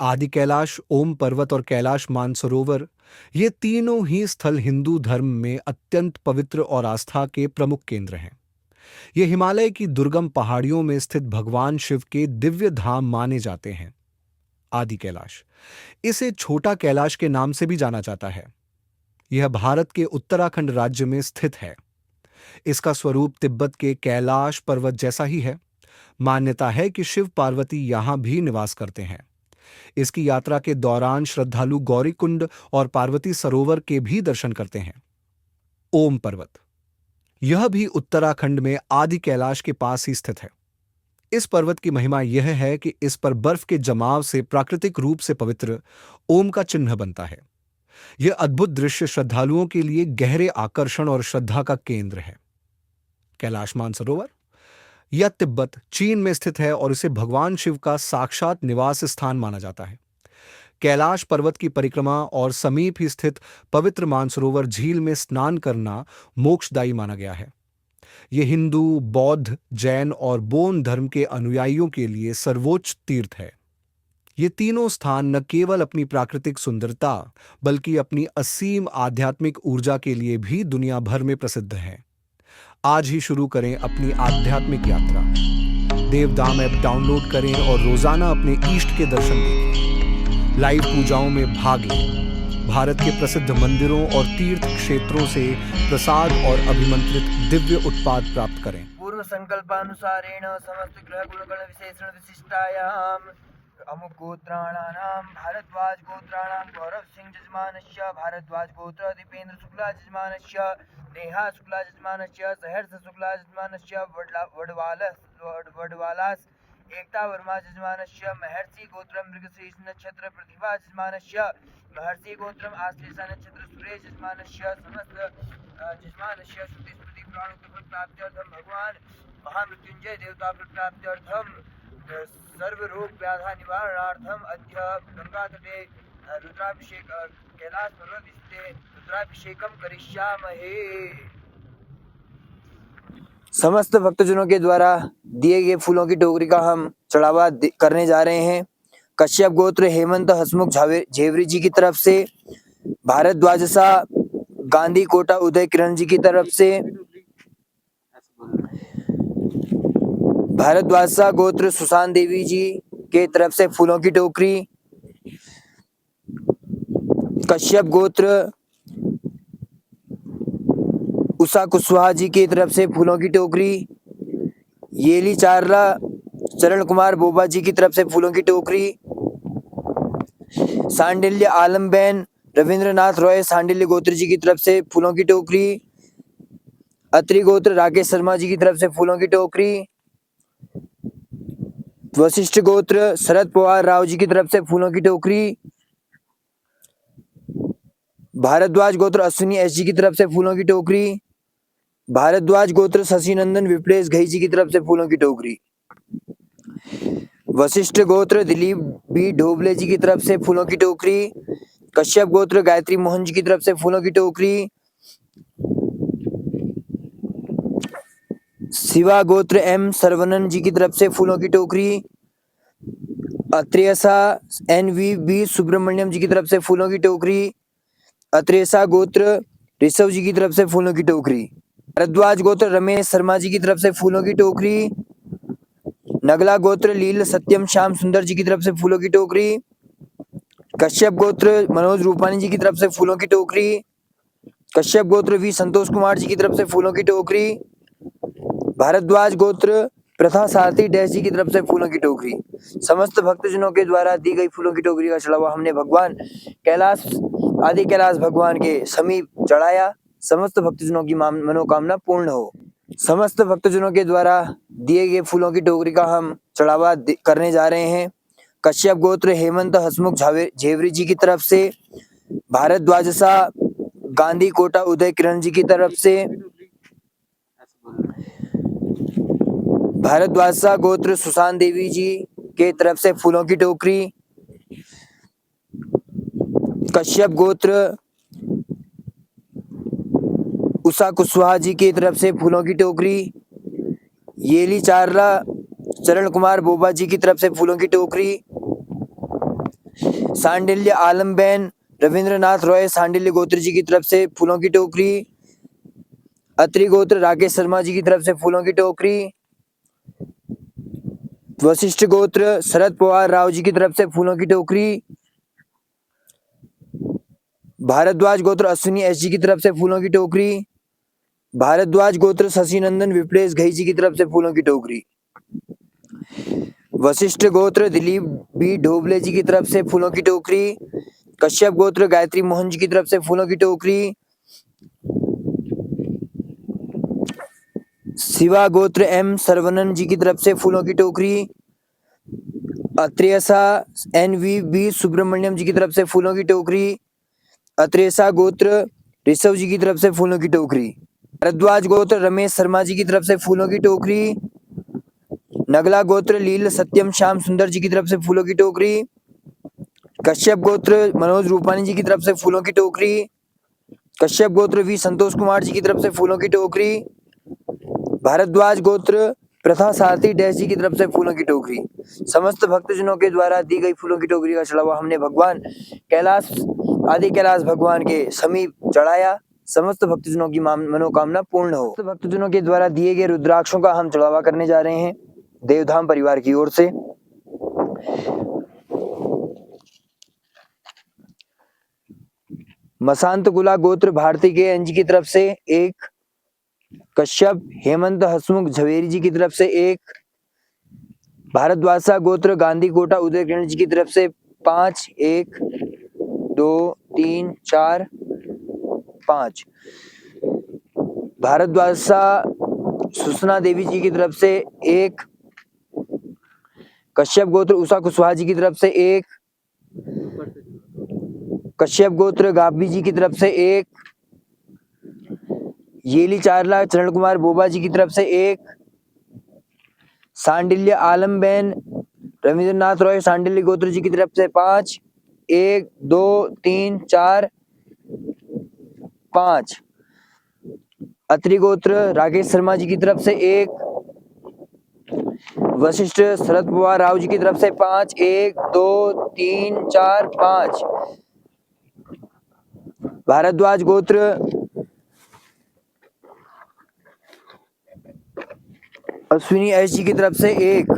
आदि कैलाश, ओम पर्वत और कैलाश मानसरोवर, ये तीनों ही स्थल हिंदू धर्म में अत्यंत पवित्र और आस्था के प्रमुख केंद्र हैं। ये हिमालय की दुर्गम पहाड़ियों में स्थित भगवान शिव के दिव्य धाम माने जाते हैं। आदि कैलाश, इसे छोटा कैलाश के नाम से भी जाना जाता है। यह भारत के उत्तराखंड राज्य में स्थित है। इसका स्वरूप तिब्बत के कैलाश पर्वत जैसा ही है। मान्यता है कि शिव पार्वती यहां भी निवास करते हैं। इसकी यात्रा के दौरान श्रद्धालु गौरीकुंड और पार्वती सरोवर के भी दर्शन करते हैं। ओम पर्वत, यह भी उत्तराखंड में आदि कैलाश के पास ही स्थित है। इस पर्वत की महिमा यह है कि इस पर बर्फ के जमाव से प्राकृतिक रूप से पवित्र ओम का चिन्ह बनता है। यह अद्भुत दृश्य श्रद्धालुओं के लिए गहरे आकर्षण और श्रद्धा का केंद्र है। कैलाश मानसरोवर, यह तिब्बत, चीन में स्थित है और इसे भगवान शिव का साक्षात निवास स्थान माना जाता है। कैलाश पर्वत की परिक्रमा और समीप ही स्थित पवित्र मानसरोवर झील में स्नान करना मोक्षदायी माना गया है। यह हिंदू, बौद्ध, जैन और बोन धर्म के अनुयायियों के लिए सर्वोच्च तीर्थ है। ये तीनों स्थान न केवल अपनी प्राकृतिक सुंदरता बल्कि अपनी असीम आध्यात्मिक ऊर्जा के लिए भी दुनिया भर में प्रसिद्ध हैं। आज ही शुरू करें अपनी आध्यात्मिक यात्रा। देवधाम ऐप डाउनलोड करें और रोजाना अपने इष्ट के दर्शन देखें। लाइव पूजाओं में भाग लें। भारत के प्रसिद्ध मंदिरों और तीर्थ क्षेत्रों से प्रसाद और अभिमंत्रित दिव्य उत्पाद प्राप्त करें। पूर्व संकल्पानुसारेण समस्त ग्रह गुणगण विशेषण विशिष्टायाम अमुक गोत्राणानां भारद्वाज गोत्राणां गौरव सिंह जजमानस्य, भारद्वाज गोत्र दीपेंद्र शुक्ला जजमानस्य, नेहा शुक्ला जजमानस्य, सहर्ष शुक्ला जजमानस्य, वडवालास एकता वर्मा जजमानस्य, महर्षि गोत्रम मृगशीर्ष नक्षत्र प्रतिभा जजमानस्य, महर्षि गोत्रम आश्लेषा नक्षत्र सुरेश जजमानस्य, समस्त जजमानस्य श्रुति स्मृति पुराण फल प्राप्त्यर्थम भगवान महामृत्युंजय देवता फल प्राप्त्यर्थम सर्व रोग व्याधा निवारणार्थम अद्य गंगा तटे रुद्राभिषेक कैलाश पर्वत स्थिते रुद्राभिषेकम करिष्यामहे। समस्त भक्तजनों के द्वारा दिए गए फूलों की टोकरी का हम चढ़ावा करने जा रहे हैं। कश्यप गोत्र हेमंत हसमुख झेवरी जी की तरफ से, भारद्वाज सा गांधी कोटा उदय किरण जी की तरफ से, भारद्वाजा गोत्र सुशांत देवी जी के तरफ से फूलों की टोकरी, कश्यप गोत्र उषा कुशवाहा जी की तरफ से फूलों की टोकरी, येली चारला चरण कुमार बोबा जी की तरफ से फूलों की टोकरी, सांडिल्य आलमबेन रविंद्रनाथ रॉय सांडिल्य गोत्र जी की तरफ से फूलों की टोकरी, अत्रि गोत्र राकेश शर्मा जी की तरफ से फूलों की टोकरी, वशिष्ठ गोत्र शरद पवार राव जी की तरफ से फूलों की टोकरी, भारद्वाज गोत्र अश्विनी एस जी की तरफ से फूलों की टोकरी, भारद्वाज गोत्र शशिनंदन विप्लेश घई जी की तरफ से फूलों की टोकरी, वशिष्ठ गोत्र दिलीप बी ढोबले जी की तरफ से फूलों की टोकरी, कश्यप गोत्र गायत्री मोहन जी की तरफ से फूलों की टोकरी, शिवा गोत्र एम सरवनन जी की तरफ से फूलों की टोकरी, अत्रेसा NVB सुब्रमण्यम जी की तरफ से फूलों की टोकरी, अत्रेसा गोत्र ऋषभ जी की तरफ से फूलों की टोकरी, भारद्वाज गोत्र रमेश शर्मा जी की तरफ से फूलों की टोकरी, नगला गोत्र लील सत्यम श्याम सुंदर जी की तरफ से फूलों की टोकरी, कश्यप गोत्र मनोज रूपानी जी की तरफ से फूलों की टोकरी, कश्यप गोत्र वी संतोष कुमार जी की तरफ से फूलों की टोकरी, भारद्वाज गोत्र प्रथा सारथी डैश जी की तरफ से फूलों की टोकरी। समस्त भक्तजनों के द्वारा दी गई फूलों की टोकरी का चढ़ावा हमने भगवान कैलाश आदि कैलाश भगवान के समीप चढ़ाया। समस्त भक्तजनों की मनोकामना पूर्ण हो। समस्त भक्तजनों के द्वारा दिए गए फूलों की टोकरी का हम चढ़ावा करने जा रहे हैं। कश्यप गोत्र हेमंत हसमुख झेवरी जी की तरफ से, भारद्वाज सा गांधी कोटा उदय किरण जी की तरफ से, भारद्वाजा गोत्र सुशांत देवी जी के तरफ से फूलों की टोकरी, कश्यप गोत्र उषा कुशवाहा जी की तरफ से फूलों की टोकरी, येली चारला चरण कुमार बोबा जी की तरफ से फूलों की टोकरी, सांडिल्य आलमबेन रविंद्रनाथ रॉय सांडिल्य गोत्र जी की तरफ से फूलों की टोकरी। अत्रि गोत्र राकेश शर्मा जी की तरफ से फूलों की टोकरी। वशिष्ठ गोत्र शरद पवार राव जी की तरफ से फूलों की टोकरी। भारद्वाज गोत्र अश्विनी एस जी की तरफ से फूलों की टोकरी। भारद्वाज गोत्र शशिनंदन विप्लेश घई जी की तरफ से फूलों की टोकरी। वशिष्ठ गोत्र दिलीप बी ढोबले जी की तरफ से फूलों की टोकरी। कश्यप गोत्र गायत्री मोहन जी की तरफ से फूलों की टोकरी। शिवा गोत्र एम सरवनन जी की तरफ से फूलों की टोकरी। अत्रेसा एन वी बी सुब्रमण्यम जी की तरफ से फूलों की टोकरी। अत्रेसा गोत्र ऋषभ जी की तरफ से फूलों की टोकरी। भारद्वाज गोत्र रमेश शर्मा जी की तरफ से फूलों की टोकरी। नगला गोत्र लील सत्यम श्याम सुंदर जी की तरफ से फूलों की टोकरी। कश्यप गोत्र मनोज रूपानी जी की तरफ से फूलों की टोकरी। कश्यप गोत्र वी संतोष कुमार जी की तरफ से फूलों की टोकरी। भारद्वाज गोत्र प्रथा सारथी डैश जी की तरफ से फूलों की टोकरी। समस्त भक्तजनों के द्वारा दी गई फूलों की टोकरी का चढ़ावा हमने भगवान कैलाश आदि कैलाश भगवान के समीप चढ़ाया। समस्त भक्तजनों की मनोकामना पूर्ण हो। समस्त भक्तजनों के द्वारा दिए गए रुद्राक्षों का हम चढ़ावा करने जा रहे हैं देवधाम परिवार की ओर से। मसांत गुला गोत्र भारती के एन जी की तरफ से एक। कश्यप हेमंत हसमुख झवेरी जी की तरफ से एक। भारद्वाजा गोत्र गांधी कोटा उदय किरण जी की तरफ से 5। 1 2 3 4 5। भारद्वाजा सुषना देवी जी की तरफ से 1। कश्यप गोत्र उषा कुशवाहा जी की तरफ से 1। कश्यप गोत्र गाबी जी की तरफ से 1। येली चारला चरण कुमार बोबा जी की तरफ से 1। सांडिल्य आलमबेन रविंद्रनाथ रॉय सांडिल्य गोत्र जी की तरफ से 5। 1 2 3 4 5। अत्रि गोत्र राकेश शर्मा जी की तरफ से 1। वशिष्ठ शरद पवार राव जी की तरफ से 5। 1 2 3 4 5। भारद्वाज गोत्र अश्विनी एस जी की तरफ से 1।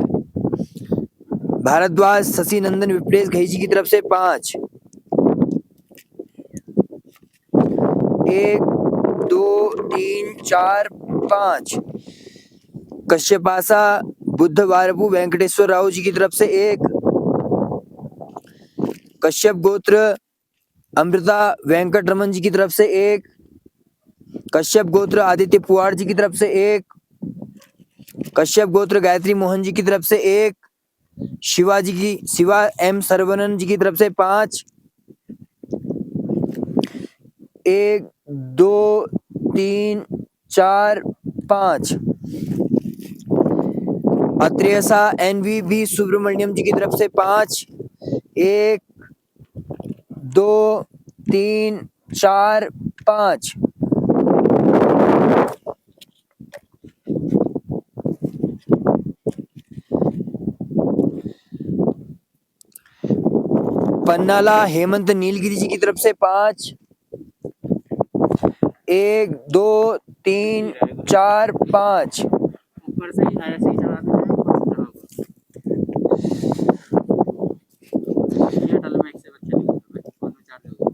भारद्वाज शशि नंदन विप्लेश घई जी की तरफ से 5। 1 2 3 4 5। कश्यपासा बुद्ध वारपू वेंकटेश्वर राव जी की तरफ से 1। कश्यप गोत्र अमृता वेंकट रमन जी की तरफ से 1। कश्यप गोत्र आदित्य पुआड़ जी की तरफ से 1। कश्यप गोत्र गायत्री मोहन जी की तरफ से 1। शिवा एम सरवनन जी की तरफ से 5। 1 2 3 4 5। अत्रेसा एन वी बी सुब्रमण्यम जी की तरफ से 5। 1 2 3 4 5। पन्नाला हेमंत नीलगिरी जी की तरफ से 5। 1 2 3 4 5। ऊपर से ही ऐसे ही चढ़ा देते हैं, ऊपर से चढ़ा दो। ये डल में एक से बच्चे नहीं होते, फोन में चार्ज होगा।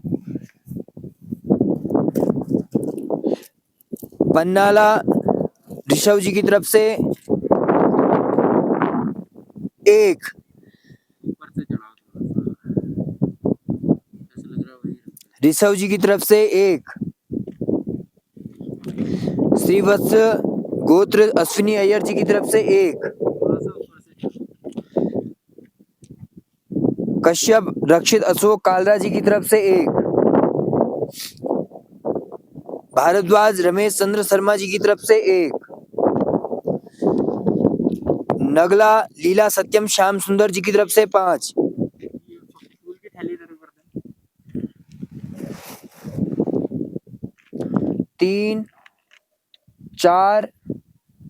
पन्नाला ऋषभ जी की तरफ से 1। ऊपर से चढ़ाओ थोड़ा सा, ऐसा लग रहा है वही। ऋषभ जी की तरफ से 1। श्रीवत्स गोत्र अश्विनी अय्यर जी की तरफ से 1। थोड़ा सा ऊपर से चढ़ाओ। कश्यप रक्षित अशोक कालरा जी की तरफ से 1। भारद्वाज रमेश चंद्र शर्मा जी की तरफ से 1। नगला लीला सत्यम श्याम सुंदर जी की तरफ से 5। ये फूल की थैली देने पड़ते हैं। 3 4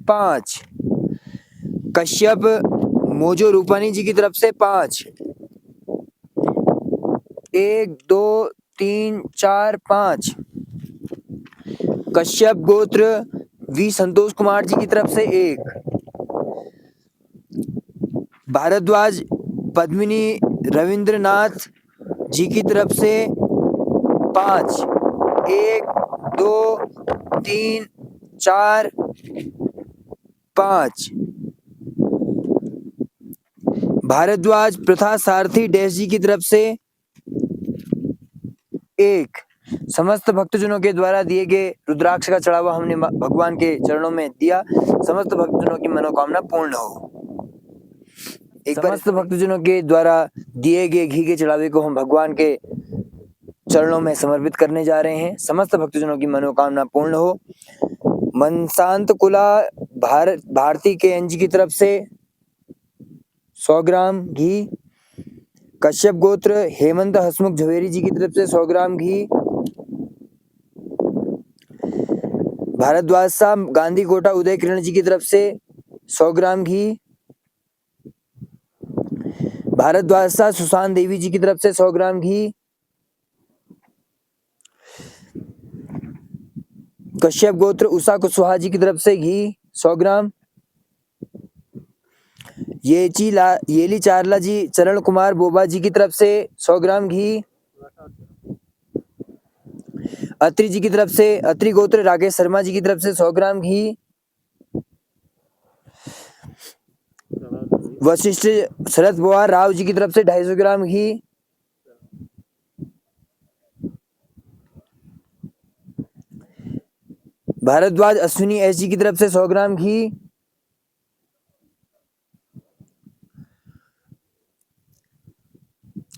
5। कश्यप मोजो रूपानी जी की तरफ से 5। 1 2 3 4 5। कश्यप गोत्र वी संतोष कुमार जी की तरफ से 1। भारद्वाज पद्मिनी रविंद्रनाथ जी की तरफ से 5। 1 2 3 4 5। भारद्वाज प्रथा सारथी डैश जी की तरफ से 1। समस्त भक्तजनों के द्वारा दिए गए रुद्राक्ष का चढ़ावा हमने भगवान के चरणों में दिया। समस्त भक्तजनों की मनोकामना पूर्ण हो। समस्त भक्तजनों के द्वारा दिए गए घी के चढ़ावे को हम भगवान के चरणों में समर्पित करने जा रहे हैं। समस्त भक्तजनों की मनोकामना पूर्ण हो। मनसांत कुला भारती के एन जी की तरफ से 100 ग्राम घी। कश्यप गोत्र हेमंत हसमुख झवेरी जी की तरफ से 100 ग्राम घी। भारद्वाज साहब गांधी कोटा उदय किरण जी की तरफ से 100 ग्राम घी। भारद्वाज साहब सुशांत देवी जी की तरफ से 100 ग्राम घी। कश्यप गोत्र उषा कुशवाहा जी की तरफ से घी 100 ग्राम। येली चारला जी चरण कुमार बोबा जी की तरफ से 100 ग्राम घी। अत्रि जी की तरफ से अत्रि गोत्र राकेश शर्मा जी की तरफ से 100 ग्राम घी। वशिष्ठ शरद पवार राव जी की तरफ से 250 ग्राम घी। भारद्वाज अश्विनी एस जी की तरफ से 100 ग्राम घी।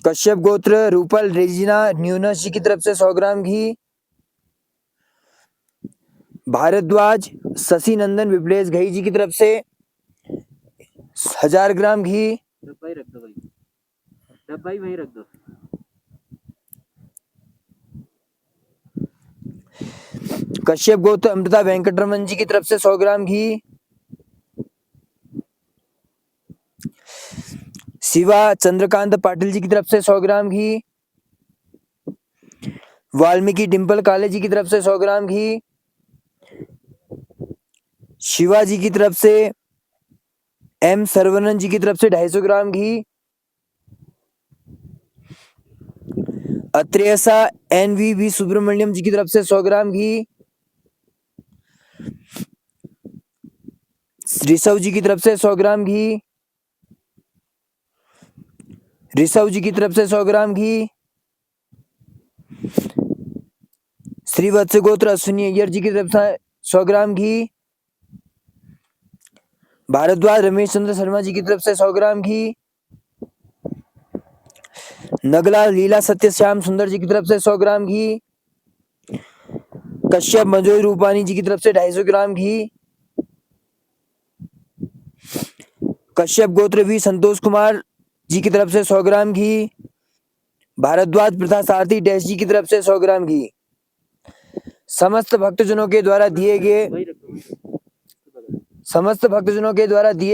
कश्यप गोत्र रूपल रेजिना न्यूनस जी की तरफ से 100 ग्राम घी। भारद्वाज शशि नंदन विप्लेश घई जी की तरफ से 1000 ग्राम घी। डब्बा ही रख दो भाई, डब्बा ही वहीं रख दो। कश्यप गोत्र अमृता वेंकटरमन जी की तरफ से 100 ग्राम घी। शिवा चंद्रकांत पाटिल जी की तरफ से 100 ग्राम घी। वाल्मीकि डिम्पल काले जी की तरफ से 100 ग्राम घी। शिवा जी की तरफ से एम सर्वनन जी की तरफ से 250 ग्राम घी। अत्रेसा एनवीवी सुब्रमण्यम जी की तरफ से 100 ग्राम घी। ऋषभ जी की तरफ से 100 ग्राम घी। ऋषभ जी की तरफ से 100 ग्राम घी। श्रीवत्स गोत्र अश्विनी अय्यर जी की तरफ से 100 ग्राम घी। भारद्वाज रमेश चंद्र शर्मा जी की तरफ से 100 ग्राम घी। नगला लीला सत्य श्याम सुंदर जी की तरफ से 100 ग्राम घी। कश्यप मंजोई रूपानी जी की तरफ से 250 ग्राम घी। कश्यप गोत्र वी संतोष कुमार जी की तरफ से 100 ग्राम घी। भारद्वाज प्रथा सारथी डैश जी की तरफ से 100 ग्राम घी। समस्त भक्तजनों के द्वारा दिए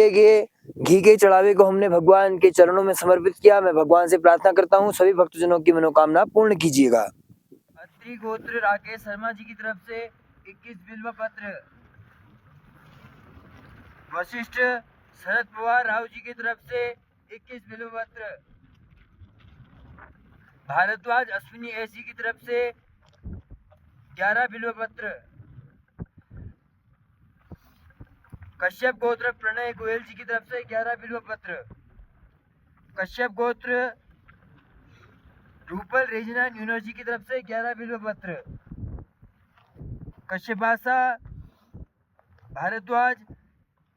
गए घी के चढ़ावे को हमने भगवान के चरणों में समर्पित किया। मैं भगवान से प्रार्थना करता हूँ सभी भक्तजनों की मनोकामना पूर्ण कीजिएगा। अत्रि गोत्र राकेश शर्मा जी की तरफ से 21 बिल्व पत्र। वशिष्ठ शरद पवार राव जी की तरफ से 21 बिल्व पत्र। भारद्वाज अश्विनी एस जी की तरफ से 11 बिल्व पत्र। कश्यप गोत्र प्रणय गोयल जी की तरफ से 11 बिल्व पत्र। कश्यप गोत्र रूपल रेजिना न्यूनर जी की तरफ से 11 बिल्व पत्र। कश्यपासा भारद्वाज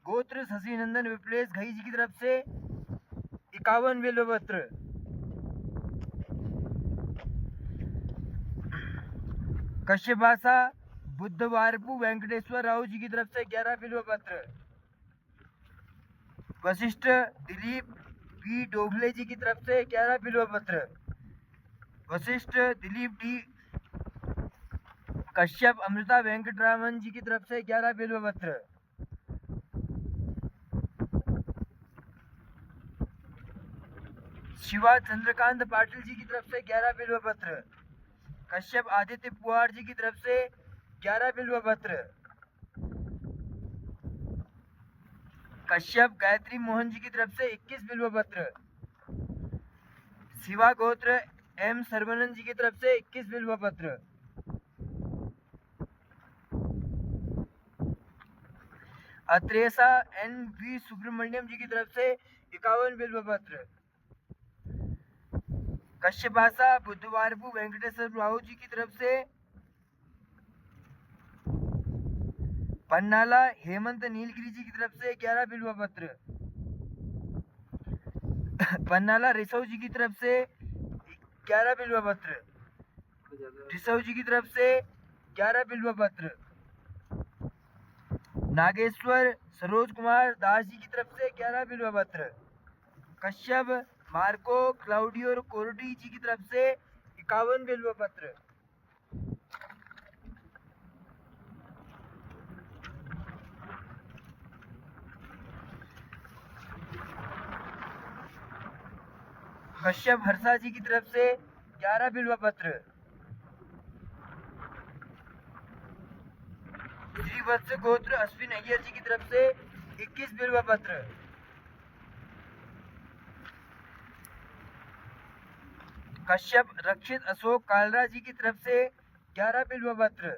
गोत्र शशि नंदन विप्लेश घई जी की तरफ से 51 बिल्व पत्र। कश्यपासा बुद्धवारपू वेंकटेश्वर राव जी की तरफ से 11 बिल्व पत्र। वशिष्ठ दिलीप बी डोभले जी की तरफ से 11 बिल्व पत्र। वशिष्ठ दिलीप डी कश्यप अमृता वेंकटरामन जी की तरफ से 11 बिल्व पत्र। शिवा चंद्रकांत पाटिल जी की तरफ से 11 बिल्व पत्र। कश्यप आदित्य पुआर जी की तरफ से 11 बिल्व पत्र। कश्यप गायत्री मोहन जी की तरफ से 21 बिल्व पत्र। शिवा गोत्र एम सर्वनंद जी की तरफ से 21 बिल्व पत्र। अत्रेसा एन वी सुब्रमण्यम जी की तरफ से 51 बिल्व पत्र। कश्यपासा बुद्धवारपु वेंकटेश्वर राव जी की तरफ से पन्नाला हेमंत नीलगिरी जी की तरफ से 11 बिल्व पत्र। पन्नाला ऋषव जी की तरफ से 11 बिल्व पत्र। ऋषव जी की तरफ से 11 बिल्व पत्र। नागेश्वर सरोज कुमार दास जी की तरफ से 11 बिल्व पत्र। कश्यप मार्को क्लाउडियो कोर्डी जी की तरफ से 51 बिल्व पत्र। कश्यप हर्षा जी की तरफ से 11 बिल्व पत्र। श्रीवत्स गोत्र अश्विन अय्यर जी की तरफ से 21 बिल्व पत्र। कश्यप रक्षित अशोक कालरा जी की तरफ से 11 बिल्व पत्र।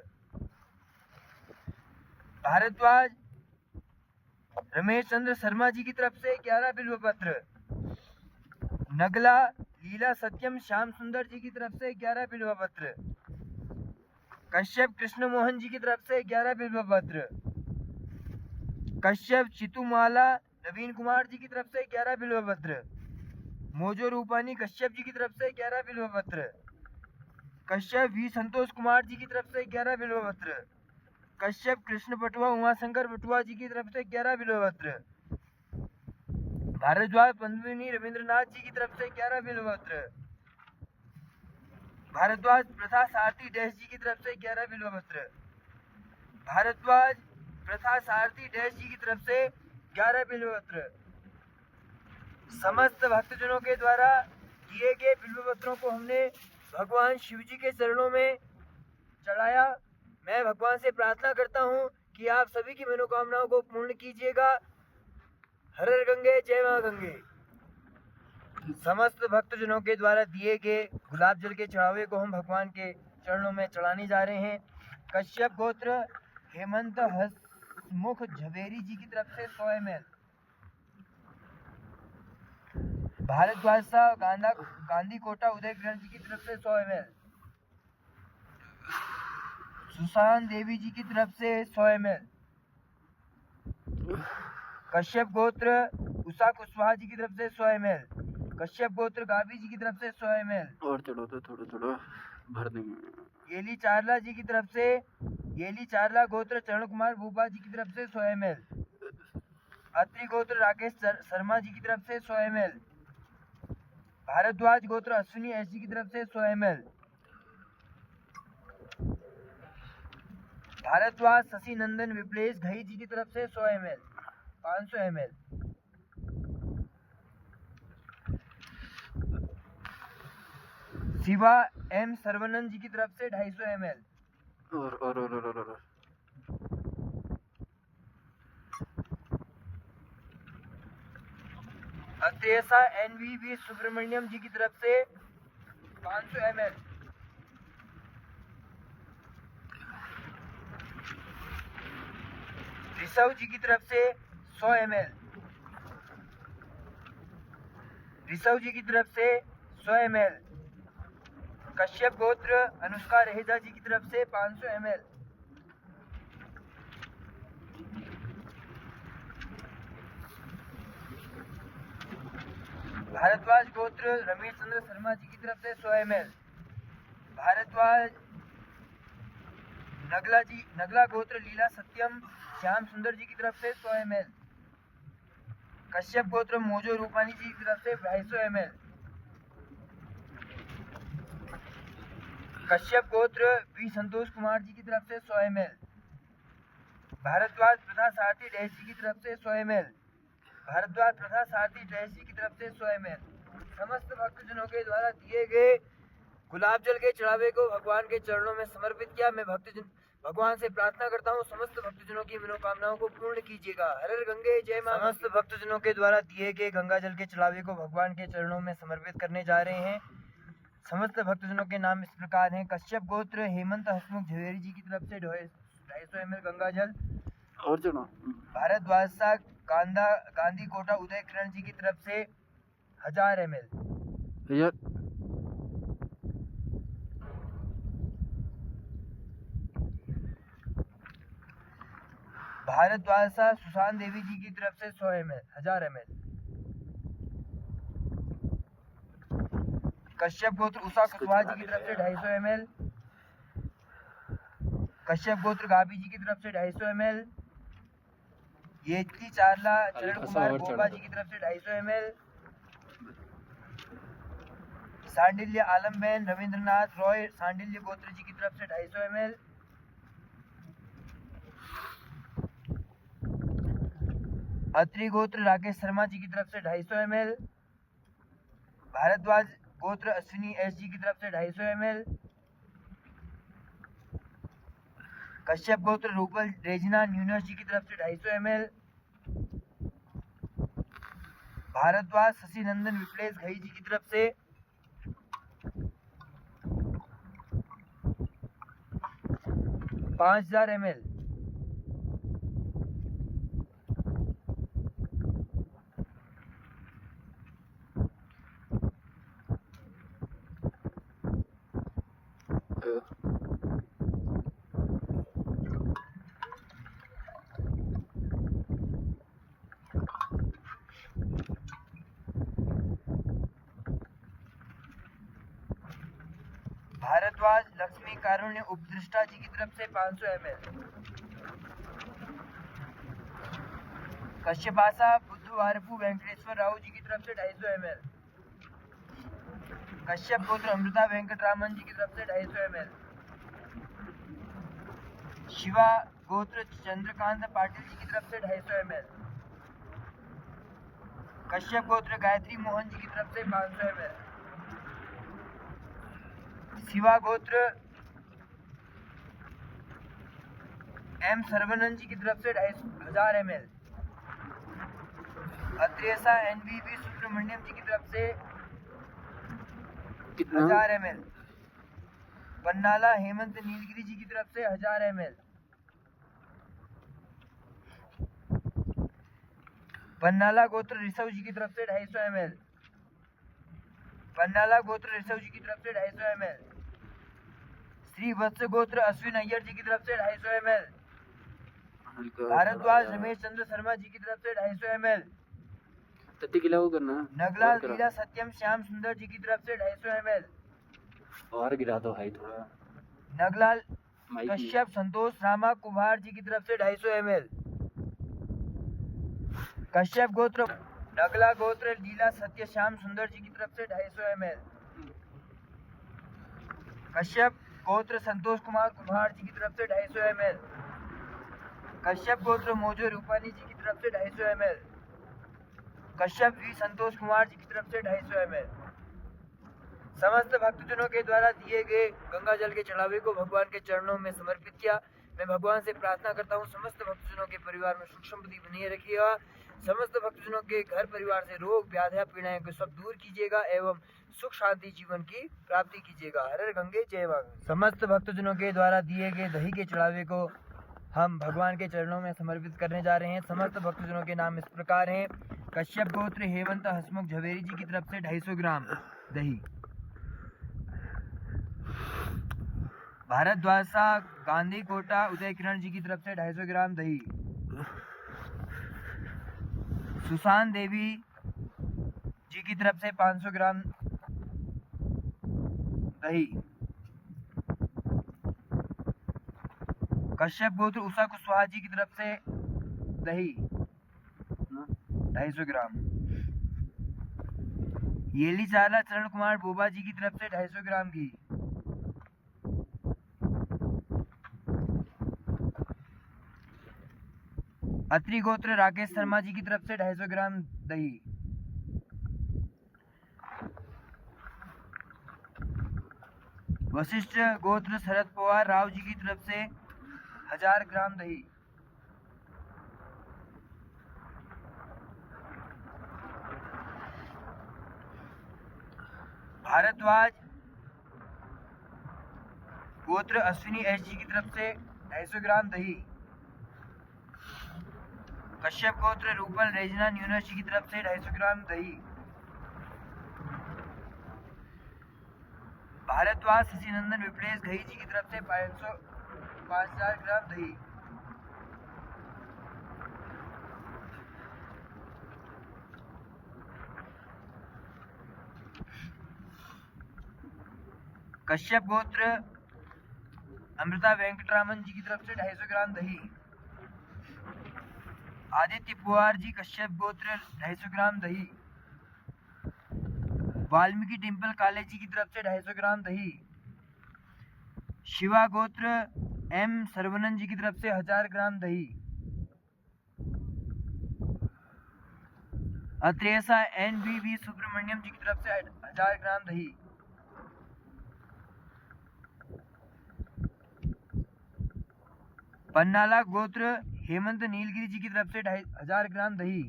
भारद्वाज रमेश चंद्र शर्मा जी की तरफ से 11 बिल्व पत्र। नगला लीला सत्यम श्याम सुंदर जी की तरफ से 11 बिल्व पत्र। कश्यप कृष्ण मोहन जी की तरफ से 11 बिल्व पत्र। कश्यप चितुमाला नवीन कुमार जी की तरफ से 11 बिल्व पत्र। मोजो रूपानी कश्यप जी की तरफ से 11 बिल्व पत्र। कश्यप वी संतोष कुमार जी की तरफ से 11 बिल्व पत्र। कश्यप कृष्ण पटुआ उमाशंकर पटुआ जी की तरफ से 11 बिल्व पत्र। भारद्वाज पंद्मिनी रविंद्रनाथ जी की तरफ से 11 बिल्व पत्र। भारद्वाज प्रथा सारथी डैश जी की तरफ से 11 बिल्व पत्र। भारद्वाज प्रथा सारथी डैश जी की तरफ से 11 बिल्व पत्र। समस्त भक्तजनों के द्वारा दिए गए बिल्व पत्रों को हमने भगवान शिव जी के चरणों में चढ़ाया। मैं भगवान से प्रार्थना करता हूँ कि आप सभी की मनोकामनाओं को पूर्ण कीजिएगा। हर हर गंगे जय मां गंगे। समस्त भक्तजनों के द्वारा दिए गए गुलाब जल के चढ़ावे को हम भगवान के चरणों में चढ़ाने जा रहे हैं। कश्यप गोत्र हेमंत हसमुख झवेरी जी की तरफ से 100 ml। भारद्वाज साहब गांधी कोटा उदयकिरण जी की तरफ से 100 ml। सुशांत देवी जी की तरफ से 100 ml। कश्यप गोत्र उषा कुशवाहा जी की तरफ से 100 ml। कश्यप गोत्र गावी जी की तरफ से 100 ml। और चढ़ो तो थोड़ा भर देंगे। येली चारला जी की तरफ से येली चारला गोत्र चरण कुमार भूपा जी की तरफ से 100 ml। अत्रि गोत्र राकेश शर्मा जी की तरफ से 100 ml। भारद्वाज गोत्र अश्विनी एस जी की तरफ से 100 ml। भारद्वाज शशि नंदन विप्लेश घई जी की तरफ से 100 ml 500 ml। शिवा एम सर्वनंद जी की तरफ से 250 ml। और अत्रेसा एनवीवी सुब्रमण्यम जी की तरफ से 500 ml। ऋषव जी की तरफ से 100 ml। ऋषव जी की तरफ से 100 ml। कश्यप गोत्र अनुष्का रहेजा जी की तरफ से 500 ml। भारद्वाज गोत्र रमेश चंद्र शर्मा जी की तरफ से 100 ml। भारद्वाज नगला गोत्र लीला सत्यम श्याम सुंदर जी की तरफ से 100 ml। कश्यप गोत्र मोजो रूपानी जी की तरफ से 250 ml। कश्यप गोत्र वी संतोष कुमार जी की तरफ से 100 ml। भारद्वाज प्रथा सारथी डैश जी की तरफ से 100 ml। भारद्वाज प्रथा सारथी डैश जी की तरफ से 100 ml। समस्त भक्तजनों के द्वारा दिए गए गुलाब जल के चढ़ावे को भगवान के चरणों में समर्पित किया। मैं भगवान से प्रार्थना करता हूँ समस्त भक्तजनों की मनोकामनाओं को पूर्ण कीजिएगा। हर हर गंगे जय मां। समस्त भक्तजनों के द्वारा दिए गए गंगा जल के चढ़ावे को भगवान के चरणों में समर्पित करने जा रहे हैं। समस्त भक्तजनों के नाम इस प्रकार हैं। कश्यप गोत्र हेमंत हसमुख झवेरी जी की तरफ से 250 ml गंगा जल। और चलो भारद्वाज सा गांधी कोटा उदय किरण जी की तरफ से 1000 ml। यार भारद्वाज सा सुशांत देवी जी की तरफ से 100 ml 1000 ml। कश्यप गोत्र उषा कुशवाहा जी की तरफ से 250 ml। कश्यप गोत्र गाबी जी की तरफ से 250 ml। येतली चारला चरण कुमार बोबा जी की तरफ से 250 ml। सांडिल्य आलमबेन रविंद्रनाथ रॉय सांडिल्य गोत्र जी की तरफ से 250 ml। अत्रि गोत्र राकेश शर्मा जी की तरफ से 250 ml। भारद्वाज गोत्र अश्विनी एस जी की तरफ से 250 ml। कश्यप गोत्र रूपल रेजिना न्यूनस जी की तरफ से 250 ml। भारद्वाज शशि नंदन विप्लेश घई जी की तरफ से 5000 ml। भारद्वाज लक्ष्मी कारुण्य उपदृष्टा जी की तरफ से 500 ml। कश्यपासा बुद्धवारपू वेंकटेश्वर राव जी की तरफ से 250 ml। कश्यप गोत्र अमृता वेंकटरामन जी की तरफ से 250 ml। शिवा गोत्र चंद्रकांत पाटिल जी की तरफ से 250 ml। कश्यप गोत्र गायत्री मोहन जी की तरफ से 500 ml। शिवा गोत्र एम सर्वनंद जी की तरफ से 1000 ml। अत्रेसा एनवीवी सुब्रमण्यम जी की तरफ से 1000 ml। पन्नाला हेमंत नीलगिरी जी की तरफ से 1000 ml। पन्नाला गोत्र ऋषभ जी की तरफ से 250 ml। पन्नाला गोत्र ऋषभ जी की तरफ से 250 ml। श्री वत्स गोत्र अश्विन अय्यर जी की तरफ से 250 ml। भारद्वाज रमेश चंद्र शर्मा जी की तरफ से 250 ml। तत्ती किला वो करना नगला लीला सत्यम श्याम सुंदर जी की तरफ से 250 ml। और गिरा दो भाई थोड़ा। नगलाल कश्यप संतोष रामा कुमार जी की तरफ से 250 ml। कश्यप गोत्र नगला गोत्र लीला सत्य श्याम सुंदर जी की तरफ से 250 ml। कश्यप गोत्र संतोष कुमार कुम्हार जी की तरफ से 250 ml। कश्यप गोत्र मोजो रूपानी जी की तरफ से 250 ml। कश्यप वी संतोष कुमार जी की तरफ से 250 ml। समस्त भक्तजनों के द्वारा दिए गए गंगा जल के चढ़ावे को भगवान के चरणों में समर्पित किया। मैं भगवान से प्रार्थना करता हूँ समस्त भक्तजनों के परिवार में सुख समृद्धि बनी रखिएगा। समस्त भक्तजनों के घर परिवार से रोग व्याधियां पीड़ाएं को सब दूर कीजिएगा एवं सुख शांति जीवन की प्राप्ति कीजिएगा। हर हर गंगे जय मां। समस्त भक्तजनों के द्वारा दिए गए दही के चढ़ावे को हम भगवान के चरणों में समर्पित करने जा रहे हैं। समस्त भक्तजनों के नाम इस प्रकार हैं। कश्यप गोत्र हेमंत हसमुख झवेरी जी की तरफ से 250 ग्राम दही। भारद्वाजा गांधी कोटा उदय किरण जी की तरफ से 250 ग्राम दही। सुशांत देवी जी की तरफ से 500 ग्राम दही। कश्यप गोत्र उषा कुशवाहा जी की तरफ से दही 250 ग्राम। येली चारला चरण कुमार बोबा जी की तरफ से 250 ग्राम घी। अत्रि गोत्र राकेश शर्मा जी की तरफ से 250 ग्राम दही। वशिष्ठ गोत्र शरद पवार राव जी की तरफ से 1000 ग्राम दही। भारद्वाज गोत्र अश्विनी एस जी की तरफ से 250 ग्राम दही। कश्यप गोत्र रूपल रेजना न्यूनस जी की तरफ से 250 ग्राम दही। भारद्वाज शशिनंदन विप्लेश घई जी की तरफ से 5000 ग्राम दही। कश्यप गोत्र अमृता वेंकटरामन जी की तरफ से 250 ग्राम दही। आदित्य पुआर जी कश्यप गोत्र 250 ग्राम दही। वाल्मीकि टिम्पल काले जी की तरफ से 250 ग्राम दही। शिवा गोत्र एम सरवनन जी की तरफ से 1000 ग्राम दही। अत्रेसा NBV सुब्रमण्यम जी की तरफ से 1000 ग्राम दही। पन्नाला गोत्र हेमंत नीलगिरी जी की तरफ से 1000 ग्राम दही।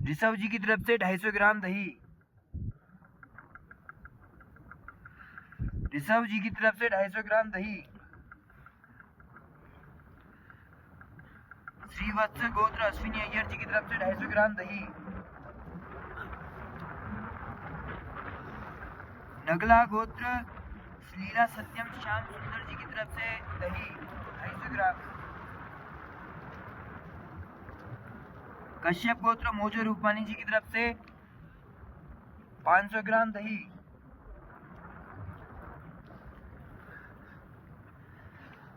ऋषभ जी की तरफ से 250 ग्राम दही। ऋषभ जी की तरफ से 250 ग्राम दही। श्रीवत्स गोत्र अश्विनी अय्यर जी की तरफ से 250 ग्राम दही। नगला गोत्र लीला सत्यम श्याम सुंदर जी की तरफ से दही 250 ग्राम। कश्यप गोत्र मोजो रूपानी जी की तरफ से 500 ग्राम दही।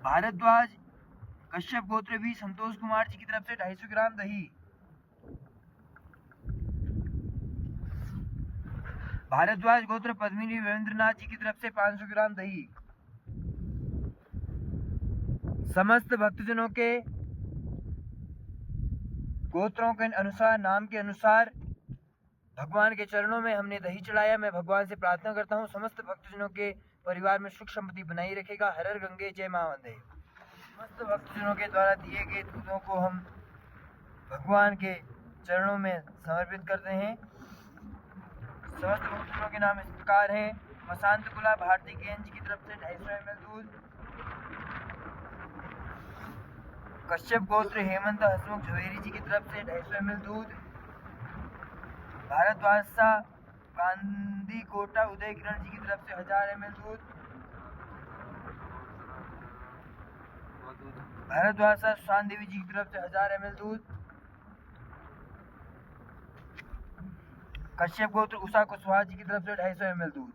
भारद्वाज कश्यप गोत्र भी संतोष कुमार जी की तरफ से 250 ग्राम दही। भारद्वाज गोत्र पद्मिनी वीरेंद्रनाथ जी की तरफ से 500 ग्राम दही। समस्त भक्तजनों के गोत्रों के अनुसार नाम के अनुसार भगवान के चरणों में हमने दही चढ़ाया। मैं भगवान से प्रार्थना करता हूँ समस्त भक्तजनों के परिवार में सुख समृद्धि बनाई रखेगा। हर हर गंगे जय महावंदे। समस्त भक्तजनों के द्वारा दिए गए दूधों को हम भगवान के चरणों में समर्पित करते हैं। समस्त भक्तजनों के नाम इस प्रकार हैं। मसांत कुला भारती केन जी की तरफ से 250 ml दूध। कश्यप गोत्र हेमंत हसमुख झवेरी जी की तरफ से 250 ml दूध। भारद्वाज कांदी कोटा उदय किरण जी की तरफ से 1000 ml दूध। भारद्वाज सुशांत देवी जी की तरफ से 1000 ml दूध। कश्यप गोत्र उषा कुशवाहा जी की तरफ से 250 ml दूध।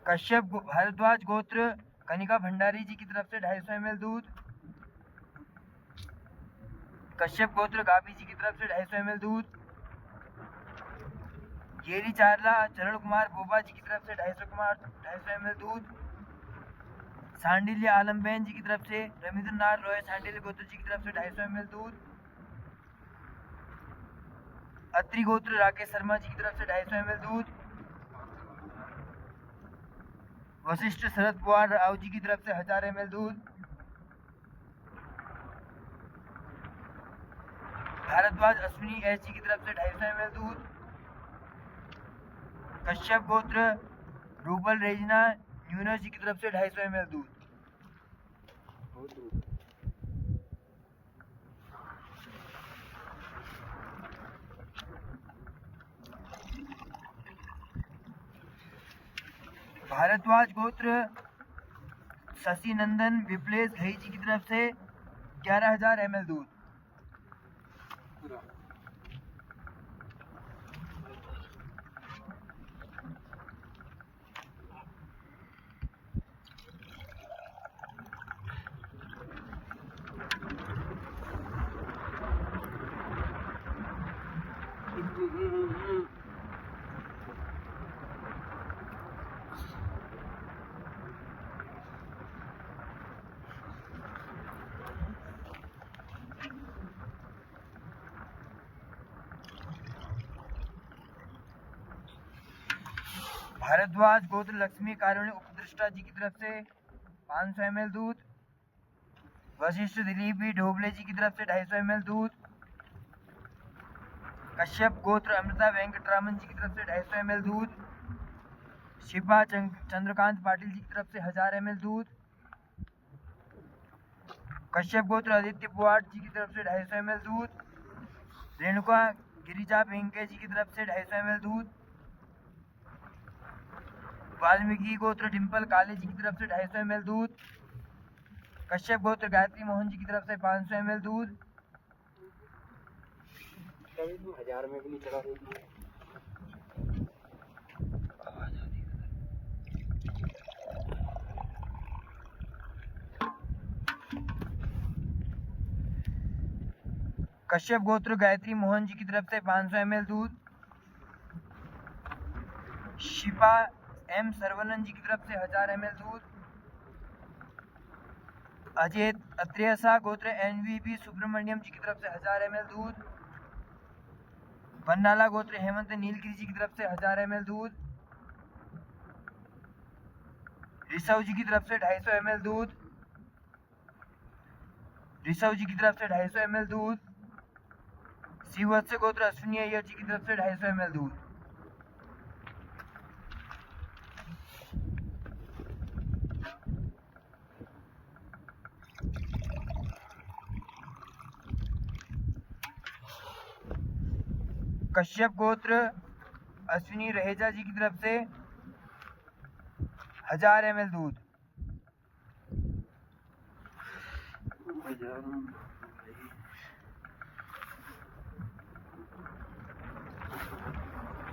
कश्यप भारद्वाज गोत्र कनिका भंडारी जी की तरफ से 250 ml दूध। कश्यप गोत्र गाबी जी की तरफ से 250 ml दूध। येरी चारला चरण कुमार बोबा जी की तरफ से 250 ml दूध। सांडिल्य आलमबेन जी की तरफ से रविंद्रनाथ रॉय सांडिल्य गोत्र जी की तरफ से 250 ml दूध। अत्रि गोत्र राकेश शर्मा जी की तरफ से 250 ml दूध। वशिष्ठ शरद पवार राव जी की तरफ से 1000 ml दूध। भारद्वाज अश्विनी एस जी की तरफ से 250 ml दूध। कश्यप गोत्र रूबल रेजना न्यूनस जी की तरफ से 250 ml दूध। भारद्वाज गोत्र शशि नंदन विप्लेश घई जी की तरफ से 11000 ml दूध। भारद्वाज गोत्र लक्ष्मी कारुण्य उपदृष्टा जी की तरफ से 500 ml दूध। वशिष्ठ दिलीप बी ढोबले जी की तरफ से 250 ml दूध। कश्यप गोत्र अमृता वेंकटरामन जी की तरफ से 250 ml दूध। शिपा चंद्रकांत पाटिल जी की तरफ से 1000 ml दूध। कश्यप गोत्र आदित्य पुआट जी की तरफ से 250 ml दूध। रेणुका गिरिजा पिंके जी की तरफ से 250 ml दूध। वाल्मीकि गोत्र डिम्पल काले जी की तरफ से 250 ml दूध। कश्यप गोत्र गायत्री मोहन जी की तरफ से 500 ml दूध। कभी तुम 1000 में भी नहीं चढ़ा देती। कश्यप गोत्र गायत्री मोहन जी की तरफ से 500 ml दूध। शिपा एम सरवनन जी की तरफ से 1000 ml दूध। अजय अत्रेसा गोत्र एनवीबी सुब्रमण्यम जी की तरफ से 1000 ml दूध। बन्नाला गोत्र हेमंत नीलगिरी जी की तरफ से 1000 ml दूध। ऋषभ जी की तरफ से 250 ml दूध। ऋषभ जी की तरफ से 250 ml दूध। शिववत्स गोत्र अश्विनी अय्यर जी की तरफ से 250 ml दूध। कश्यप गोत्र अश्विनी रहेजा जी की तरफ से 1000 ml दूध।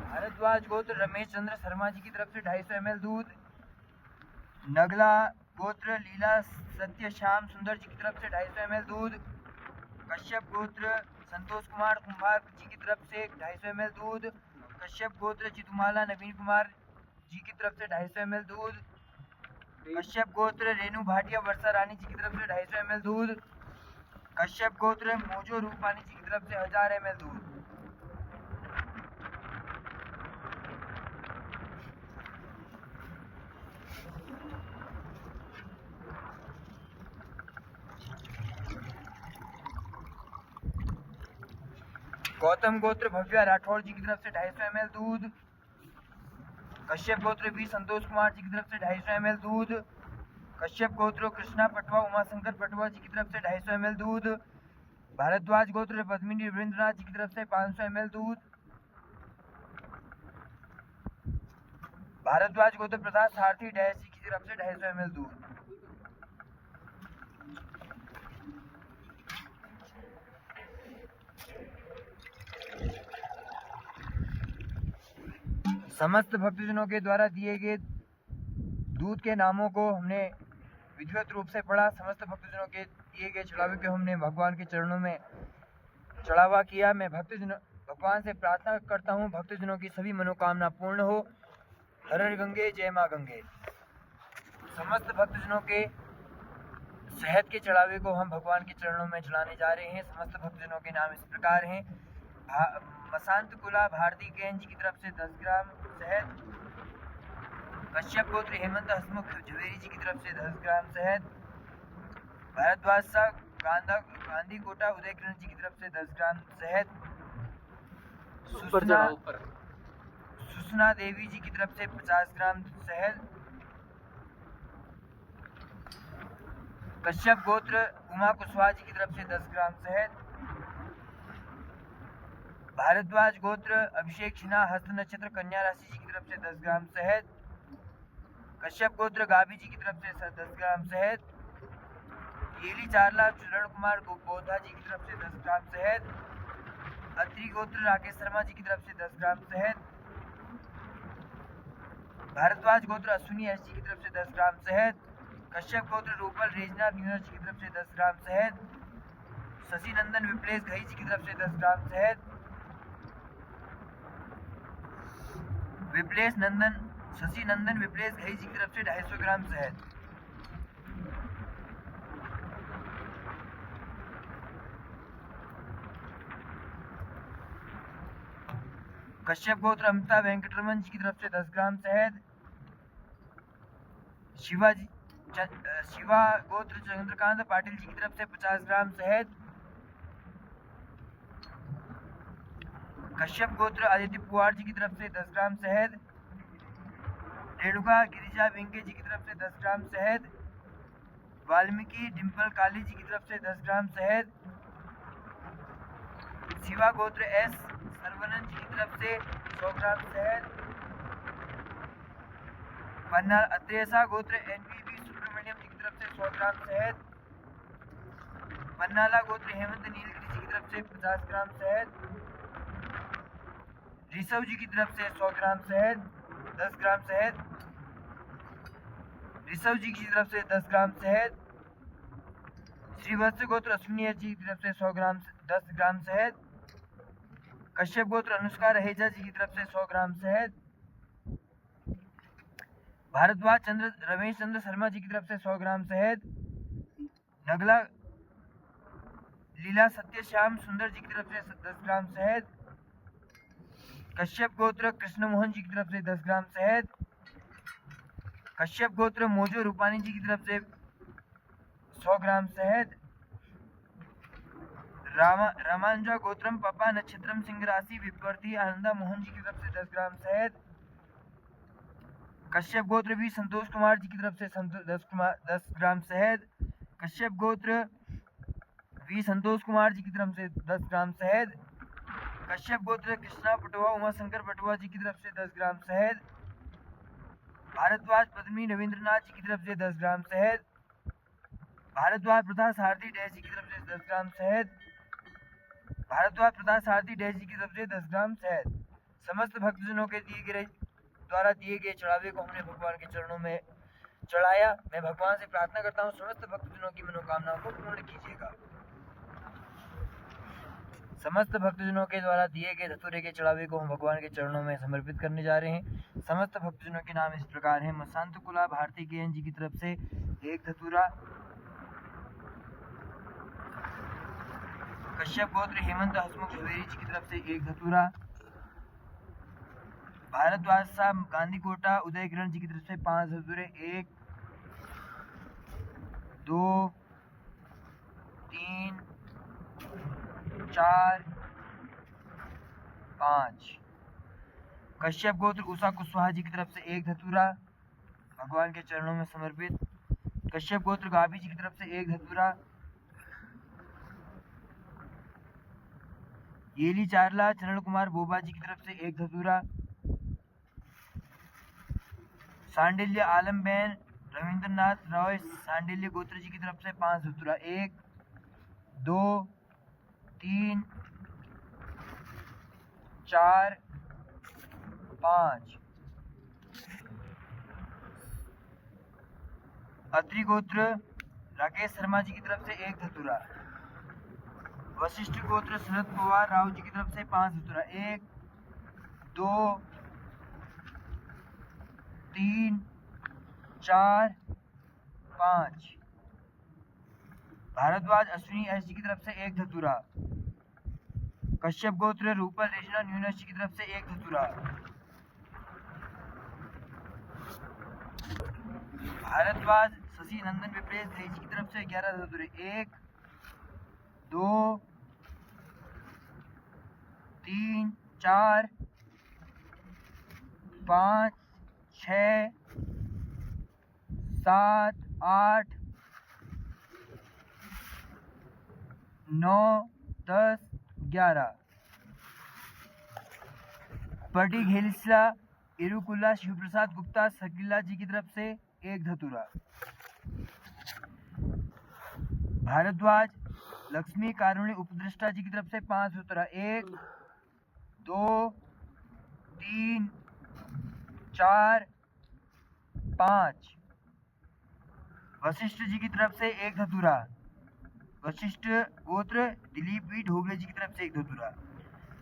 भारद्वाज गोत्र रमेश चंद्र शर्मा जी की तरफ से 250 ml दूध। नगला गोत्र लीला सत्य श्याम सुंदर जी की तरफ से 250 ml दूध। कश्यप गोत्र संतोष कुमार कुंभार जी की तरफ से 250 ml दूध। कश्यप गोत्र चितुमाला नवीन कुमार जी की तरफ से 250 ml दूध। कश्यप गोत्र रेणु भाटिया वर्षा रानी जी की तरफ से 250 ml दूध। कश्यप गोत्र मोजो रूपानी जी की तरफ से 1000 ml दूध। गौतम गोत्र भव्या राठौर जी की तरफ से 250 ml दूध। कश्यप गोत्र बी संतोष कुमार जी की तरफ से 250 ml दूध। कश्यप गोत्र कृष्णा पटवा उमाशंकर पटवा जी की तरफ से 250 ml दूध। भारद्वाज गोत्र पद्मिनी रविंद्रनाथ जी की तरफ से 500 ml दूध। भारद्वाज गोत्र प्रसाद सारथी डैश जी की तरफ से 250 ml दूध। समस्त भक्तजनों के द्वारा दिए गए दूध के नामों को हमने विधिवत रूप से पढ़ा। समस्त भक्तजनों के दिए गए चढ़ावे को हमने भगवान के चरणों में चढ़ावा किया। मैं भगवान से प्रार्थना करता हूँ भक्तजनों की सभी मनोकामना पूर्ण हो। हर हर गंगे जय माँ गंगे। समस्त भक्तजनों के शहद के चढ़ावे को हम भगवान के चरणों में चढ़ाने जा रहे हैं। समस्त भक्तजनों के नाम इस प्रकार हैं। मसांत कुला भारती केन जी की तरफ से 10 ग्राम शहद। कश्यप गोत्र हेमंत हसमुख झवेरी जी की तरफ से 10 ग्राम शहद। भारद्वाज सा गांधी कोटा उदय किरण जी की तरफ से 10 ग्राम शहद। सुषना देवी जी की तरफ से 50 ग्राम शहद। कश्यप गोत्र उमा कुशवाहा जी की तरफ से 10 ग्राम शहद। भारद्वाज गोत्र अभिषेक सिन्हा हस्त नक्षत्र कन्या राशि जी की तरफ से 10 ग्राम शहद। कश्यप गोत्र गाभी जी की तरफ से 10 ग्राम शहद। येली चारला चरण कुमार गोधा जी की तरफ से 10 ग्राम शहद। अत्रि गोत्र राकेश शर्मा जी की तरफ से 10 ग्राम शहद। भारद्वाज गोत्र अश्विनी एस जी की तरफ से 10 ग्राम शहद। कश्यप गोत्र रूपल रेजना न्यूयर जी की तरफ से 10 ग्राम शहद। शशि नंदन विप्लेश घई जी की तरफ से 10 ग्राम शहद। शशि नंदन विप्लेश घई जी की तरफ से 250 ग्राम शहद। कश्यप गोत्र अमृता वेंकटरमन जी की तरफ से 10 ग्राम शहद। शिवा गोत्र चंद्रकांत पाटिल जी की तरफ से 50 ग्राम शहद। कश्यप गोत्र आदित्य पुवार जी की तरफ से 10 ग्राम शहद। रेणुका गिरिजा विंके जी की तरफ से 10 ग्राम शहद। वाल्मीकि डिम्पल काली जी की तरफ से 10 ग्राम शहद। शिवा गोत्र एस सर्वनन जी की तरफ से 100 ग्राम शहद। पन्ना अत्रेसा गोत्र एनवीबी सुब्रमण्यम जी की तरफ से 100 ग्राम शहद। पन्नाला गोत्र हेमंत नीलगिरी जी की तरफ से 50 ग्राम शहद। ऋषभ जी की तरफ से 100 ग्राम शहद, 10 ग्राम शहद। ऋषभ जी की तरफ से 10 ग्राम शहद। श्रीवत्स गोत्र अश्विनी जी की तरफ से 10 ग्राम शहद। कश्यप गोत्र अनुष्का रहेजा जी की तरफ से 100 ग्राम शहद। भारद्वाज रमेश चंद्र शर्मा जी की तरफ से 100 ग्राम शहद। नगला लीला सत्यश्याम सुंदर जी की तरफ से 10 ग्राम शहद। कश्यप गोत्र कृष्ण मोहन जी की तरफ से 10 ग्राम शहद। कश्यप गोत्र मोजो रूपानी जी की तरफ से 100 ग्राम शहद। रामांजा गोत्रम पपा नक्षत्रम सिंह राशि विपर्ति आनंदा मोहन जी की तरफ से 10 ग्राम शहद। कश्यप गोत्र भी संतोष कुमार जी की तरफ से 10 ग्राम शहद। कश्यप गोत्र वी संतोष कुमार जी की तरफ से 10 ग्राम शहद। कश्यप गोत्र कृष्णा पटुआ उमा शंकर पटुआ जी की तरफ से 10 ग्राम शहद। भारद्वाज पद्मी रविंद्रनाथ जी की तरफ से 10 ग्राम शहद। भारद्वाज प्रथा सारथी डैश जी की तरफ से 10 ग्राम शहद। भारद्वाज प्रथा सारथी डैश जी की तरफ से 10 ग्राम शहद। समस्त भक्तजनों के द्वारा दिए गए चढ़ावे को हमने भगवान के चरणों में चढ़ाया। मैं भगवान से प्रार्थना करता हूँ समस्त भक्तजनों की मनोकामनाओं को पूर्ण कीजिएगा। समस्त भक्तजनों के द्वारा दिए गए धतूरे के चढ़ावे को हम भगवान के चरणों में समर्पित करने जा रहे हैं। समस्त भक्तजनों के नाम इस प्रकार हैं। मसांत कुला भारती केएन जी की तरफ से 1 धतूरा। कश्यप गोत्र हेमंत हसमुख झवेरी जी की तरफ से 1 धतूरा। भारद्वाज साहब गांधी कोटा उदय किरण जी की तरफ से 5 धतूरे। 1 2 3 4 5। कश्यप गोत्र उषा कुशवाहा जी की तरफ से 1 धतूरा भगवान के चरणों में समर्पित। कश्यप गोत्र गाभी जी की तरफ से 1 धतूरा। येली चारला चरण कुमार बोबा जी की तरफ से 1 धतूरा। सांडिल्य आलमबेन रविंद्रनाथ रॉय सांडिल्य गोत्र जी की तरफ से 5 धतूरा। 1 2 3 4 5। अत्रि गोत्र राकेश शर्मा जी की तरफ से 1 धतूरा। वशिष्ठ गोत्र शरद पवार राव जी की तरफ से 5 धतूरा। 1 2 3 4 5। भारद्वाज अश्विनी एस जी की तरफ से 1 धतूरा। कश्यप गोत्र रूपल रेशना न्यूनस जी की तरफ से 1 धतूरा। भारद्वाज शशि नंदन विप्रेश देश जी की तरफ से 11 धतूरे। 1 2 3 4 5 6 7 8 9 10 11। पटी घेलिसला इरुकुल्ला शिवप्रसाद गुप्ता सकीला जी की तरफ से 1 धतूरा। भारद्वाज लक्ष्मी कारुणी उपद्रष्टा जी की तरफ से 5 धतूरा। 1 2 3 4 5। वशिष्ठ जी की तरफ से 1 धतूरा। वशिष्ठ गोत्र दिलीप वी ढोबले जी की तरफ से 1 धतूरा।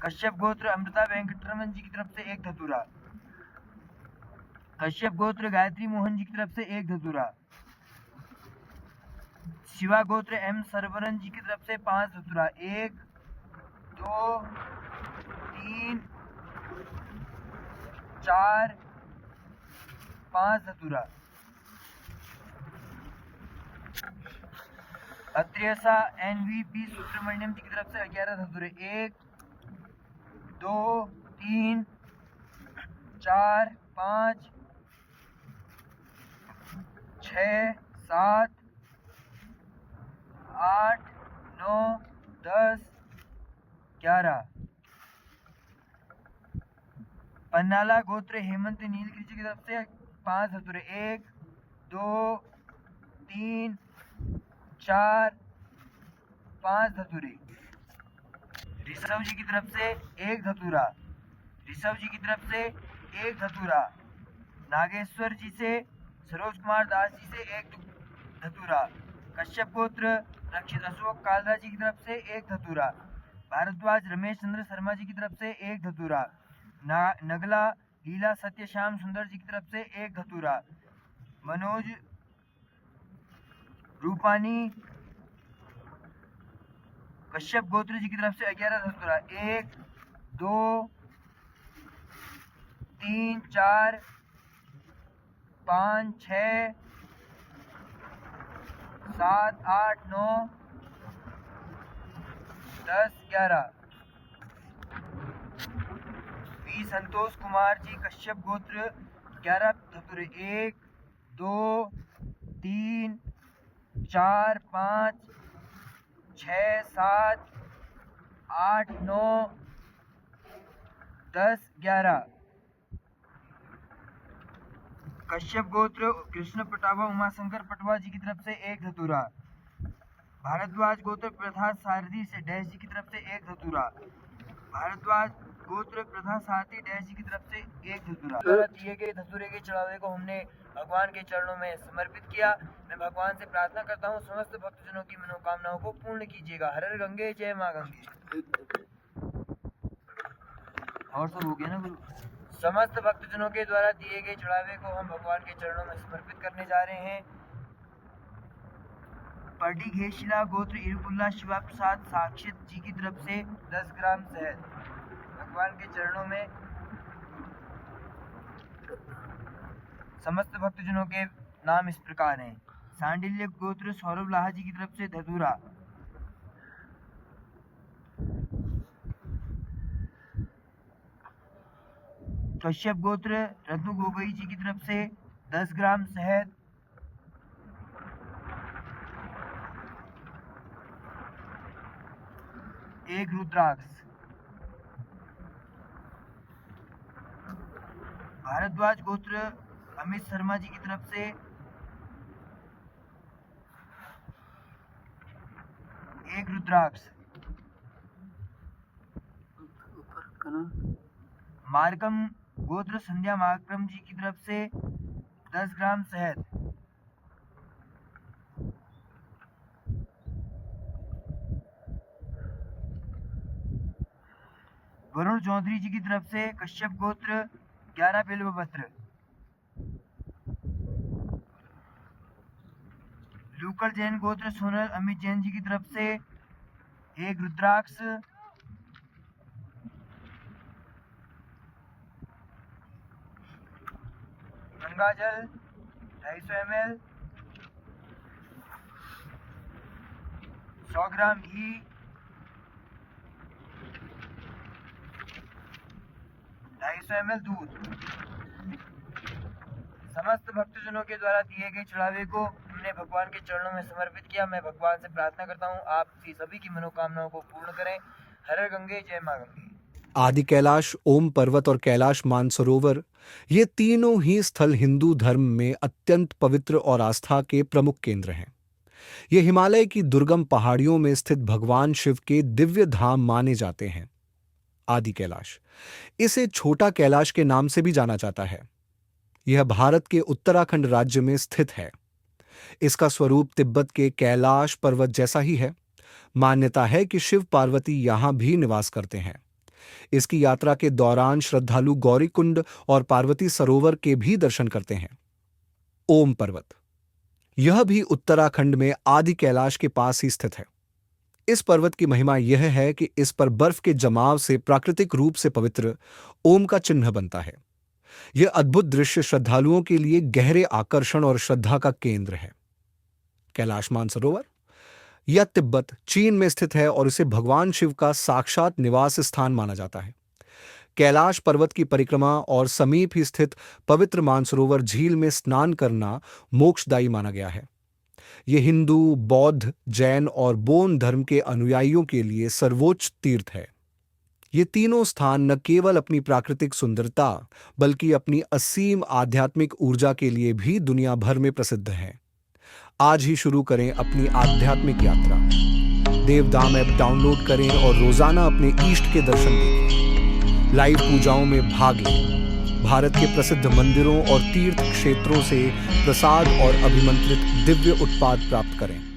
कश्यप गोत्र अमृता वेंकटरमन जी की तरफ से 1 धतूरा। कश्यप गोत्र गायत्री मोहन जी की तरफ से 1 धतूरा। शिवा गोत्र एम सरवरन जी की तरफ से 5 धतूरा। 1 2 3 4 5 धतूरा। अत्रेसा एनवीपी सुब्रमण्यम जी की तरफ से 11 धतूरे। 1 2 3 4 5 6 7 8 9 10 11। पन्नाला गोत्र हेमंत नीलगिरी जी की तरफ से 5 धतूरे। 1 2 3 4 5 धतूरे। ऋषभ जी की तरफ से 1 धतूरा। ऋषभ जी की तरफ से 1 धतूरा। नागेश्वर जी से सरोज कुमार दास जी से 1 धतूरा। कश्यप गोत्र रक्षित अशोक कालरा जी की तरफ से 1 धतूरा। भारद्वाज रमेश चंद्र शर्मा जी की तरफ से 1 धतूरा। नगला लीला सत्य श्याम सुंदर जी की तरफ से 1 धतूरा। मनोज रूपानी कश्यप गोत्र जी की तरफ से 11 धतूरा। 1 2 3 4 5 6 7 8 9 10 11। पी संतोष कुमार जी कश्यप गोत्र 11 धतूरे। 1 2 3 4 5 6 7 8 9 10 11। कश्यप गोत्र कृष्ण पटावा उमाशंकर पटवा जी की तरफ से 1 धतूरा। भारद्वाज गोत्र प्रथा सारथी से डैश जी की तरफ से 1 धतूरा। भारद्वाज गोत्र प्रथा सारथी डैश जी की तरफ से 1 धतूरा। दिए गए धतूरे के चढ़ावे को हमने भगवान के चरणों में समर्पित किया। मैं भगवान से प्रार्थना करता हूँ समस्त भक्तजनों की मनोकामनाओं को पूर्ण कीजिएगा। हर हर गंगे जय माँ गंगे। और सब हो गया ना गुरु। समस्त भक्तजनों के द्वारा दिए गए चढ़ावे को हम भगवान के चरणों में समर्पित करने जा रहे हैं। पडिघेशिला गोत्र इरकुल्ला शिवा प्रसाद साक्षित जी की तरफ से 10 ग्राम शहद भगवान के चरणों में। समस्त भक्तजनों के नाम इस प्रकार हैं। सांडिल्य गोत्र सौरभ लाहा जी की तरफ से धतूरा। कश्यप गोत्र रत्नु गोगोई जी की तरफ से 10 ग्राम शहद। एक रुद्राक्ष। भारद्वाज गोत्र अमित शर्मा जी की तरफ से 1 रुद्राक्ष। मार्कम गोत्र संध्या मार्कम जी की तरफ से 10 ग्राम शहद। वरुण चौधरी जी की तरफ से कश्यप गोत्र 11 बिल्वपत्र। लूकल जैन गोत्र सोनल अमित जैन जी की तरफ से 1 रुद्राक्ष। गंगाजल 250 ml। 100 ग्राम घी। 250 ml दूध। समस्त भक्तजनों के द्वारा दिए गए चढ़ावे को हमने भगवान के चरणों में समर्पित किया। मैं भगवान से प्रार्थना करता हूँ आप सभी की मनोकामनाओं को पूर्ण करें। हर हर गंगे जय माँ गंगे। आदि कैलाश, ओम पर्वत और कैलाश मानसरोवर ये तीनों ही स्थल हिंदू धर्म में अत्यंत पवित्र और आस्था के प्रमुख केंद्र हैं। ये हिमालय की दुर्गम पहाड़ियों में स्थित भगवान शिव के दिव्य धाम माने जाते हैं। आदि कैलाश, इसे छोटा कैलाश के नाम से भी जाना जाता है। यह भारत के उत्तराखंड राज्य में स्थित है। इसका स्वरूप तिब्बत के कैलाश पर्वत जैसा ही है। मान्यता है कि शिव पार्वती यहां भी निवास करते हैं। इसकी यात्रा के दौरान श्रद्धालु गौरीकुंड और पार्वती सरोवर के भी दर्शन करते हैं। ओम पर्वत, यह भी उत्तराखंड में आदि कैलाश के पास ही स्थित है। इस पर्वत की महिमा यह है कि इस पर बर्फ के जमाव से प्राकृतिक रूप से पवित्र ओम का चिन्ह बनता है। यह अद्भुत दृश्य श्रद्धालुओं के लिए गहरे आकर्षण और श्रद्धा का केंद्र है। कैलाश मानसरोवर यह तिब्बत, चीन में स्थित है और इसे भगवान शिव का साक्षात निवास स्थान माना जाता है। कैलाश पर्वत की परिक्रमा और समीप ही स्थित पवित्र मानसरोवर झील में स्नान करना मोक्षदायी माना गया है। यह हिंदू, बौद्ध, जैन और बोन धर्म के अनुयायियों के लिए सर्वोच्च तीर्थ है। ये तीनों स्थान न केवल अपनी प्राकृतिक सुंदरता बल्कि अपनी असीम आध्यात्मिक ऊर्जा के लिए भी दुनिया भर में प्रसिद्ध हैं। आज ही शुरू करें अपनी आध्यात्मिक यात्रा। देवधाम ऐप डाउनलोड करें और रोजाना अपने इष्ट के दर्शन देखें। लाइव पूजाओं में भाग लें। भारत के प्रसिद्ध मंदिरों और तीर्थ क्षेत्रों से प्रसाद और अभिमंत्रित दिव्य उत्पाद प्राप्त करें।